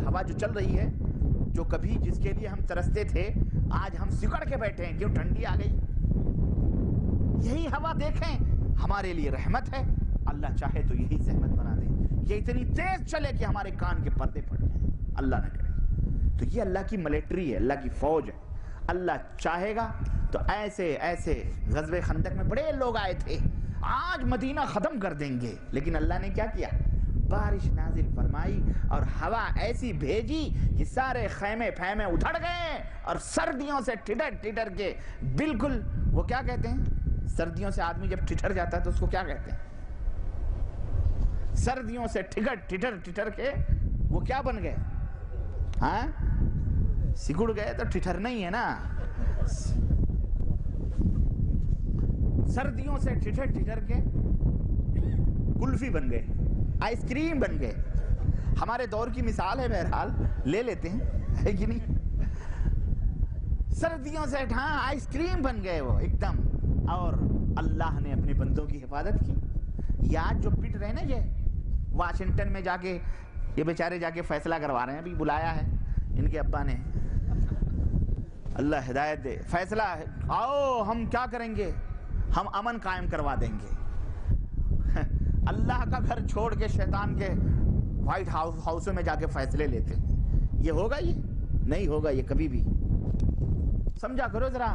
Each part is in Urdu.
ہوا جو چل رہی ہے، جو کبھی جس کے لیے ہم ترستے تھے، آج ہم سکڑ کے بیٹھے ہیں، کیوں ٹھنڈی آ گئی۔ یہی ہوا دیکھیں ہمارے لیے رحمت ہے، اللہ چاہے تو یہی زحمت بنا دے، یہ اتنی تیز چلے کہ ہمارے کان کے پردے پھٹ جائیں، اللہ نہ کرے۔ تو یہ اللہ کی ملٹری ہے، اللہ کی فوج ہے۔ اللہ چاہے گا تو ایسے غزوہ خندق میں بڑے لوگ آئے تھے، آج مدینہ ختم کر دیں گے، لیکن اللہ نے کیا کیا؟ بارش نازل فرمائی اور ہوا ایسی بھیجی کہ سارے خیمے پھیمے اجھڑ گئے، اور سردیوں سے ٹھٹر کے، بالکل وہ کیا کہتے ہیں، سردیوں سے آدمی جب ٹھٹر جاتا ہے تو اس کو کیا کہتے ہیں؟ سردیوں سے ٹھٹر کے وہ کیا بن گئے؟ ہاں سکڑ گئے تو ٹھٹر نہیں ہے نا، سردیوں سے ٹھٹر کے کلفی بن گئے، آئس کریم بن گئے۔ ہمارے دور کی مثال ہے، بہرحال لے لیتے ہیں، ہے کہ نہیں؟ سردیوں سے آئس کریم بن گئے وہ ایک دم، اور اللہ نے اپنے بندوں کی حفاظت کی۔ یاد جو پٹ رہے نا، یہ واشنگٹن میں جا کے یہ بیچارے جا کے فیصلہ کروا رہے ہیں، ابھی بلایا ہے ان کے ابا نے، اللہ ہدایت دے، فیصلہ آؤ ہم کیا کریں گے، ہم امن قائم کروا دیں گے۔ اللہ کا گھر چھوڑ کے شیطان کے وائٹ ہاؤسوں میں جا کے فیصلے لیتے، یہ ہوگا؟ یہ نہیں ہوگا، یہ کبھی بھی۔ سمجھا کرو ذرا،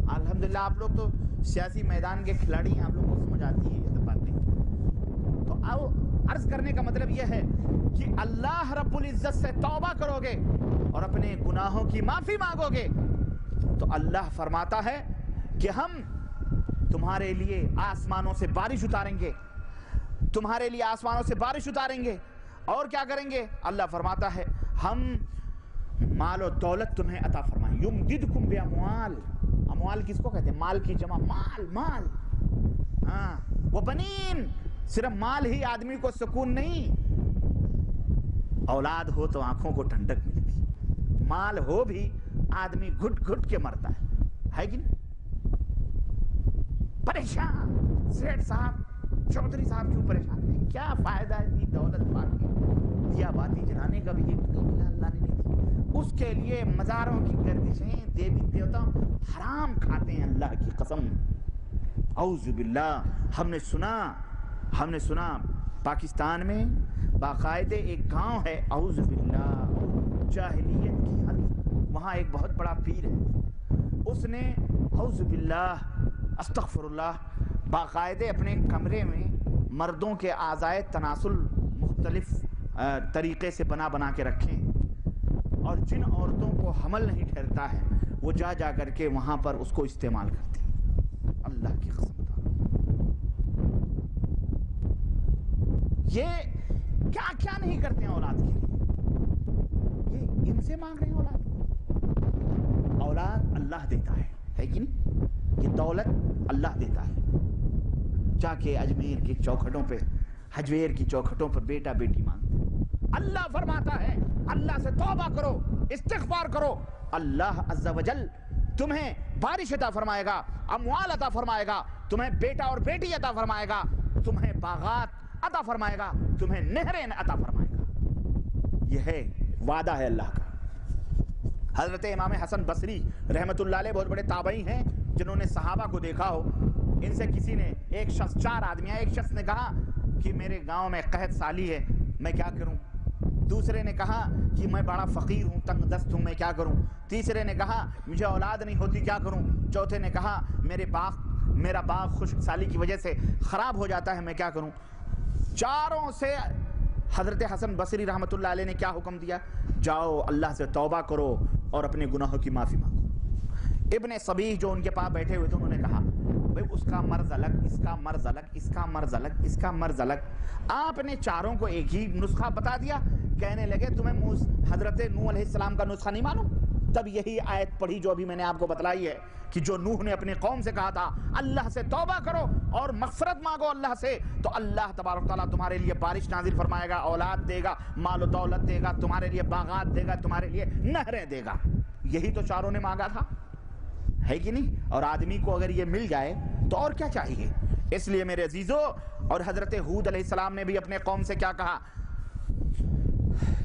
الحمدللہ آپ لوگ تو سیاسی میدان کے کھلاڑی ہیں، آپ لوگوں کو سمجھ آتی ہے یہ تو باتیں۔ تو آؤ، عرض کرنے کا مطلب یہ ہے کہ اللہ رب العزت سے توبہ کرو گے اور اپنے گناہوں کی معافی مانگو گے تو اللہ فرماتا ہے کہ ہم تمہارے لیے آسمانوں سے بارش اتاریں گے، تمہارے لیے آسمانوں سے بارش اتاریں گے، اور کیا کریں گے؟ اللہ فرماتا ہے ہم مال و دولت تمہیں عطا فرمائیں، یمددکم باموال، اموال کس کو کہتے ہیں؟ مال کی جمع مال، ہاں، وہ بنین، صرف مال ہی آدمی کو سکون نہیں، اولاد ہو تو آنکھوں کو ٹھنڈک ملتی، مال ہو بھی آدمی گھٹ گھٹ کے مرتا ہے کہ نہیں؟ پریشان سیٹھ صاحب، چودھری صاحب کیوں پریشان ہیں؟ کیا فائدہ ہے اتنی دولت پا کے؟ دیا باتی جلانے کا بھی ایک ملا اللہ نے نہیں دی، اس کے لیے مزاروں کی گردشیں، دیوی دیوتاؤں حرام کھاتے ہیں، اللہ کی قسم، اعوذ باللہ۔ ہم نے سنا پاکستان میں باقاعدہ ایک گاؤں ہے، اعوذ باللہ، جاہلیت کی حد، وہاں ایک بہت بڑا پیر ہے، اس نے اعوذ باللہ استغفر اللہ باقاعدہ اپنے کمرے میں مردوں کے اعضائے تناسل مختلف طریقے سے بنا کے رکھے، اور جن عورتوں کو حمل نہیں ٹھہرتا ہے وہ جا کر کے وہاں پر اس کو استعمال کرتی ہیں، اللہ کی قسم۔ یہ کیا نہیں کرتے ہیں اولاد کے لیے، یہ ان سے مانگ رہے ہیں اولاد۔ اولاد اللہ دیتا ہے کہ نہیں؟ یہ دولت اللہ دیتا ہے۔ جا کے اجمیر کی چوکھٹوں پہ، حجویر کی چوکھٹوں پر بیٹا بیٹی مانگتے، اللہ فرماتا ہے اللہ سے توبہ کرو، استغفار کرو، اللہ عز و جل تمہیں بارش عطا فرمائے گا، اموال عطا فرمائے گا، تمہیں بیٹا اور بیٹی عطا فرمائے گا، تمہیں باغات عطا فرمائے گا، تمہیں نہریں عطا فرمائے گا۔ یہ ہے وعدہ ہے اللہ کا۔ حضرت امام حسن بصری رحمت اللہ علیہ بہت بڑے تابعی ہیں، جنہوں نے صحابہ کو دیکھا ہو، ان سے کسی نے، ایک شخص، 4 آدمی، ایک شخص نے کہا کہ میرے گاؤں میں قحط سالی ہے، میں کیا کروں؟ دوسرے نے کہا کہ میں بڑا فقیر ہوں، تنگ دست ہوں، میں کیا کروں؟ تیسرے نے کہا مجھے اولاد نہیں ہوتی، کیا کروں؟ چوتھے نے کہا میرا باغ خشک سالی کی وجہ سے خراب ہو جاتا ہے، میں کیا کروں؟ چاروں سے حضرت حسن بصری رحمت اللہ علیہ نے کیا حکم دیا؟ جاؤ اللہ سے توبہ کرو اور اپنے گناہوں کی معافی مانگو۔ ابن صبیح جو ان کے پاس بیٹھے ہوئے تھے، انہوں نے کہا بھئی اس کا مرض الگ، اس کا مرض الگ، اس کا مرض الگ، اس کا مرض الگ۔ آپ نے چاروں کو ایک ہی نسخہ بتا دیا۔ کہنے لگے تمہیں حضرت نوح علیہ السلام کا نسخہ نہیں معلوم؟ تب یہی آیت پڑھی جو ابھی میں نے آپ کو بتلائی ہے کہ جو نوح نے اپنی قوم سے کہا تھا اللہ سے توبہ کرو اور مغفرت مانگو اللہ سے، تو اللہ تبارک تعالیٰ تمہارے لیے بارش نازل فرمائے گا، اولاد دے گا، مال و دولت دے گا، تمہارے لیے باغات دے گا، تمہارے لیے نہریں دے گا۔ یہی تو چاروں نے مانگا تھا، ہے کہ نہیں؟ اور آدمی کو اگر یہ مل جائے تو اور کیا چاہیے؟ اس لیے میرے عزیزو، اور حضرت ہود علیہ السلام نے بھی اپنے قوم سے کیا کہا؟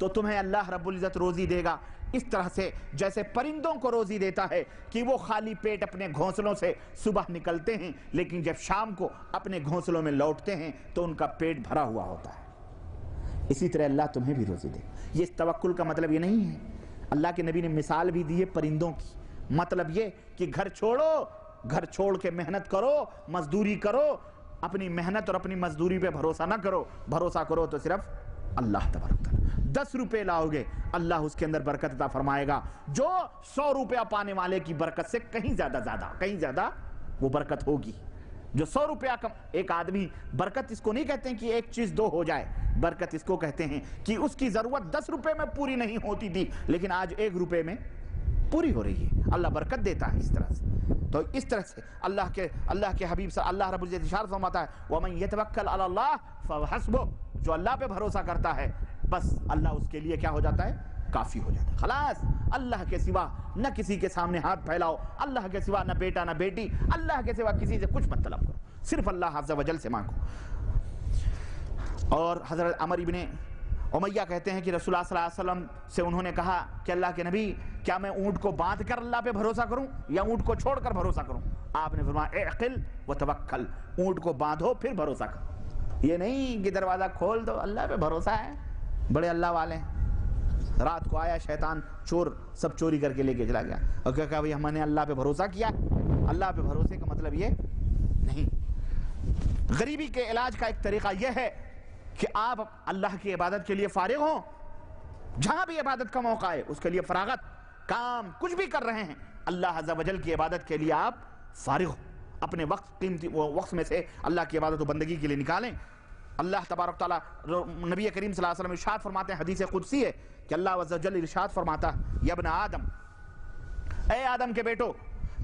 تو تمہیں اللہ رب العزت روزی دے گا اس طرح سے جیسے پرندوں کو روزی دیتا ہے کہ وہ خالی پیٹ اپنے گھونسلوں سے صبح نکلتے ہیں لیکن جب شام کو اپنے گھونسلوں میں لوٹتے ہیں تو ان کا پیٹ بھرا ہوا ہوتا ہے. اسی طرح اللہ تمہیں بھی روزی دے. یہ توکل کا مطلب یہ نہیں ہے. اللہ کے نبی نے مثال بھی دی ہے پرندوں کی. مطلب یہ کہ گھر چھوڑو, گھر چھوڑ کے محنت کرو, مزدوری کرو, اپنی محنت اور اپنی مزدوری پہ بھروسہ نہ کرو. بھروسہ کرو تو صرف اللہ تبارک تعالیٰ. 10 روپے لاؤ گے اللہ اس کے اندر برکت عطا فرمائے گا جو 100 روپیہ پانے والے کی برکت سے کہیں زیادہ وہ برکت ہوگی. جو 100 روپیہ کم, ایک آدمی, برکت اس کو نہیں کہتے ہیں کہ ایک چیز 2 ہو جائے, برکت اس کو کہتے ہیں کہ اس کی ضرورت 10 روپے میں پوری نہیں ہوتی تھی لیکن آج 1 روپے میں پوری ہو رہی ہے. اللہ برکت دیتا ہے اس طرح سے. تو اس طرح سے اللہ کے حبیب صلی اللہ رب العزت ارشاد فرماتا ہے وَمَن يَتَوَكَّلْ عَلَى اللَّهِ فَهُوَ حَسْبُهُ. جو اللہ پہ بھروسہ کرتا ہے بس اللہ اس کے لیے کیا ہو جاتا ہے, کافی ہو جاتا ہے. خلاص اللہ کے سوا نہ کسی کے سامنے ہاتھ پھیلاؤ, اللہ کے سوا نہ بیٹا نہ بیٹی, اللہ کے سوا کسی سے کچھ مت طلب کرو, صرف اللہ عز و جل سے مانگو. اور حضرت عمر ابن امیہ کہتے ہیں کہ رسول اللہ صلی اللہ علیہ وسلم سے انہوں نے کہا کہ اللہ کے نبی کیا میں اونٹ کو باندھ کر اللہ پہ بھروسہ کروں یا اونٹ کو چھوڑ کر بھروسہ کروں؟ آپ نے فرمایا اعقل وتوکل, اونٹ کو باندھو پھر بھروسہ کرو. یہ نہیں کہ دروازہ کھول دو, اللہ پہ بھروسہ ہے, بڑے اللہ والے ہیں. رات کو آیا شیطان چور سب چوری کر کے لے کے چلا گیا اور کیا کہا بھئی ہم نے اللہ پہ بھروسہ کیا. اللہ پہ بھروسے کا مطلب یہ نہیں. غریبی کے علاج کا ایک طریقہ یہ ہے کہ آپ اللہ کی عبادت کے لیے فارغ ہوں, جہاں بھی عبادت کا موقع ہے اس کے لیے فراغت, کام کچھ بھی کر رہے ہیں اللہ عز و جل کی عبادت کے لیے آپ فارغ ہوں. اپنے قیمتی وقت میں سے اللہ کی عبادت و بندگی کے لیے نکالیں. اللہ تبارک تعالیٰ نبی کریم صلی اللہ علیہ وسلم ارشاد فرماتے ہیں, حدیث قدسی ہے کہ اللہ عز و جل ارشاد فرماتا ہے یا ابن آدم, اے آدم کے بیٹو,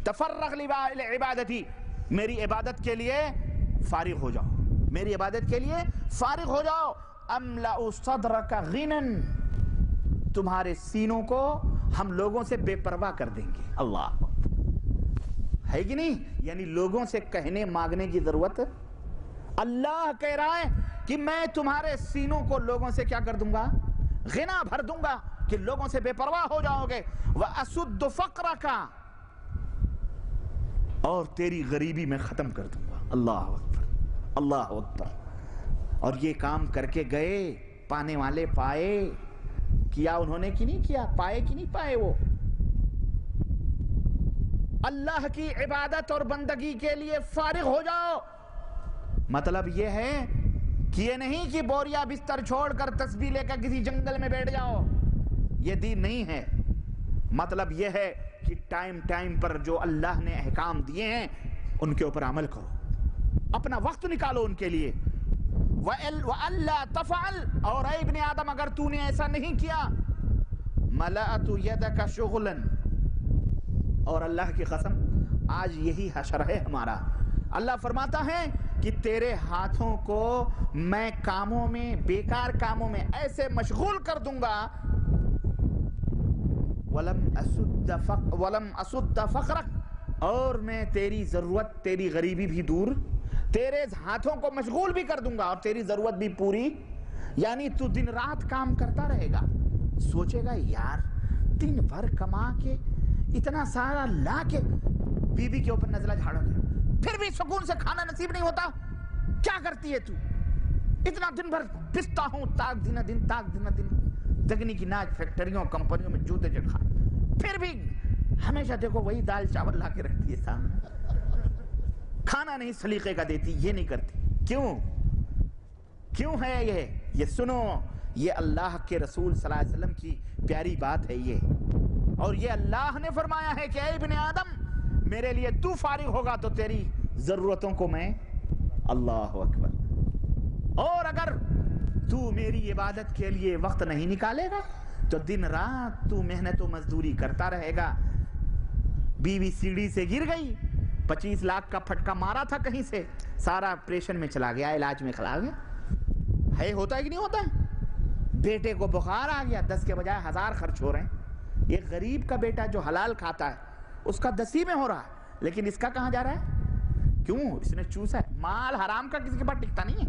تفرغ لعبادتی, میری عبادت کے لیے فارغ ہو جاؤ, میری عبادت کے لیے فارغ ہو جاؤ. املأ صدرک غنن, تمہارے سینوں کو ہم لوگوں سے بے پرواہ کر دیں گے. اللہ ہے کہ نہیں؟ یعنی لوگوں سے کہنے مانگنے کی ضرورت, اللہ کہہ رہا ہے کہ میں تمہارے سینوں کو لوگوں سے کیا کر دوں گا, غنا بھر دوں گا کہ لوگوں سے بے پرواہ ہو جاؤ گے. وَأَسُدُّ فَقْرَكَ, اور تیری غریبی میں ختم کر دوں گا. اللہ اکبر, اللہ اکبر. اور یہ کام کر کے گئے, پانے والے پائے, کیا انہوں نے کہ نہیں کیا, پائے کہ نہیں پائے. وہ اللہ کی عبادت اور بندگی کے لیے فارغ ہو جاؤ. مطلب یہ ہے کہ یہ نہیں کہ بوریا بستر چھوڑ کر تسبیح لے کر کسی جنگل میں بیٹھ جاؤ, یہ دین نہیں ہے. مطلب یہ ہے کہ ٹائم پر جو اللہ نے احکام دیے ہیں ان کے اوپر عمل کرو, اپنا وقت نکالو ان کے لیے. وَأَلَّا تَفْعَلْ, اور اے ابن آدم اگر تو نے ایسا نہیں کیا, مَلَأْتُ يَدَكَ شُغْلًا, اور اللہ کی قسم آج یہی حشر ہے ہمارا. اللہ فرماتا ہے کہ تیرے ہاتھوں کو میں کاموں میں, بیکار کاموں میں ایسے مشغول کر دوں گا. وَلَمْ أَسُدَّ فَقْرَكَ, اور میں تیری ضرورت, تیری غریبی بھی دور, تیرے ہاتھوں کو مشغول بھی کر دوں گا اور تیری ضرورت بھی پوری. یعنی تو دن رات کام کرتا رہے گا, سوچے گا یار دن بھر کما کے اتنا سارا لا کے بیوی کے اوپر نزلہ جھاڑو گے, پھر بھی سکون سے کھانا نصیب نہیں ہوتا. کیا کرتی ہے تو, اتنا دن بھر پستا ہوں, تاک دن دگنی کی ناچ فیکٹریوں کمپنیوں میں جوتے چٹکا, پھر بھی ہمیشہ دیکھو وہی دال چاول لا کے رکھتی ہے سامنے, کھانا نہیں سلیقے کا دیتی, یہ نہیں کرتی. کیوں ہے یہ سنو, یہ اللہ کے رسول صلی اللہ علیہ وسلم کی پیاری بات ہے یہ. اور یہ اللہ نے فرمایا ہے کہ اے ابن آدم, میرے لیے تو فارغ ہوگا تو تیری ضرورتوں کو میں, اللہ اکبر. اور اگر تو میری عبادت کے لیے وقت نہیں نکالے گا تو دن رات تو محنت و مزدوری کرتا رہے گا. بیوی سیڑھی سے گر گئی, 25 لاکھ کا پھٹکا مارا تھا کہیں سے, سارا آپریشن میں چلا گیا, علاج میں کھلا گیا. ہے ہوتا ہے کہ نہیں ہوتا ہے؟ بیٹے کو بخار آ گیا, 10 کے بجائے 1000 خرچ ہو رہے ہیں. یہ غریب کا بیٹا جو حلال کھاتا ہے اس کا 10 میں ہو رہا ہے, لیکن اس کا کہاں جا رہا ہے؟ کیوں؟ اس نے چوسا ہے. مال حرام کا کسی کے پاس ٹکتا نہیں ہے.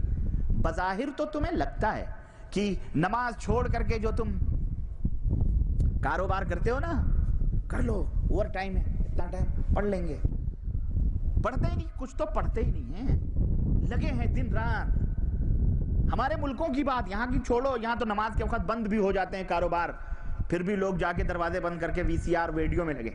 بظاہر تو تمہیں لگتا ہے کہ نماز چھوڑ کر کے جو تم کاروبار کرتے ہو نا، کر لو، اوور ٹائم ہے، اتنا ٹائم پڑھ لیں گے. پڑھتے ہی نہیں، کچھ تو پڑھتے ہی نہیں ہیں، لگے ہیں دن رات. ہمارے ملکوں کی بات یہاں کی چھوڑو، یہاں تو نماز کے وقت بند بھی ہو جاتے ہیں کاروبار، پھر بھی لوگ جا کے دروازے بند کر کے وی سی آر ویڈیو میں لگے.